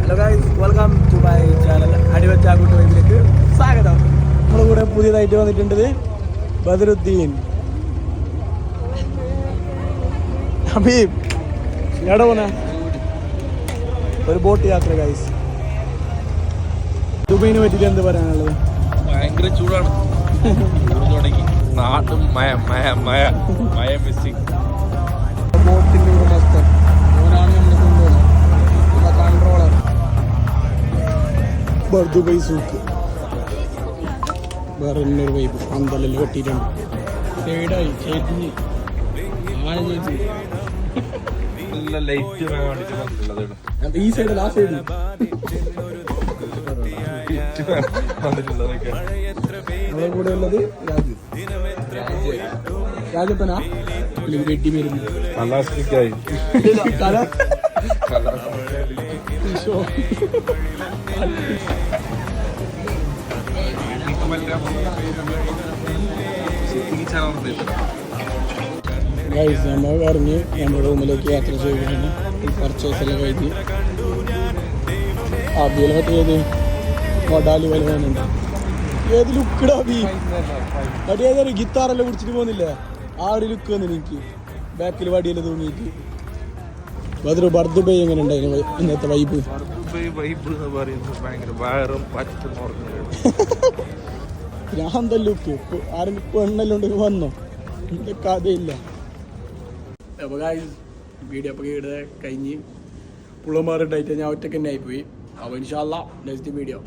Hello guys, welcome to my channel അടിവച്ചാക്കൂട്ട് വൈബിലേക്ക് സ്വാഗതം. നമ്മുടെ കൂടെ പുതിയതായിട്ട് വന്നിട്ടുണ്ടത് ബദറുദ്ദീൻ. ഹബീബ് എവിടെ പോന്നെ? ഒരു ബോട്ട് യാത്ര ഗൈസ്. ദുബൈനെ പറ്റിയിട്ട് എന്ത് പറയാനുള്ളത്? ഭയങ്കര ചൂടാണ്. നാട്ടും മയ മയ മയ മയ മിസ്സിങ്. ബോട്ടിന്റെ ഉടമസ്ഥൻ അവനാണ് നമ്മളെ കൊണ്ടുപോകുന്നത്, കൺട്രോളർ. ദുബൈ സൂക്ക് വേറെ ഇന്നൊരു വൈബ്. പന്തലെല്ലാം കെട്ടിയിട്ടുണ്ട്, സൈഡായി ചേറ്റിഞ്ഞ് ആന ചേച്ചി. ഈ സൈഡല്ല, ആ സൈഡ് നമ്മുടെ കൂടെ ഉള്ളത് രാജപ്പനാ വെട്ടി വരുന്നു. നമ്മൾ പറഞ്ഞ് നമ്മുടെ റൂമിലേക്ക് യാത്ര ചെയ്തിട്ടുണ്ട്. പർച്ചേസ് എല്ലാം കഴിഞ്ഞ് അബിയിലെ മറ്റേത് മൊഡാലി പോലെ വേണുണ്ട്. ഏത് ലുക്കിടാ ബി മറ്റേ ഏതൊരു ഗിത്താറെല്ലാം പിടിച്ചിട്ട് പോകുന്നില്ലേ, ആ ഒരു ലുക്ക് വന്നു എനിക്ക്. ബാക്കിൽ വടിയെല്ലാം തൂങ്ങിയിട്ട്. അതൊരു ബർദുബൈ എങ്ങനെ ഉണ്ടായിരുന്നു ഇന്നത്തെ വൈബ്? ഞാൻ ലുക്ക് ആരും പെണ്ണെല്ലാം ഉണ്ടെങ്കിൽ വന്നോ, എന്റെ കഥയില്ല. അപ്പോൾ വീഡിയോ അപ്പോൾ ഇവിടെ കഴിഞ്ഞ് പുള്ളമാരുണ്ടായിട്ട് ഞാൻ ഒറ്റയ്ക്ക് തന്നെ ആയിപ്പോയി. അപ്പോൾ ഇൻഷാ അല്ലാഹ് നെക്സ്റ്റ് വീഡിയോ.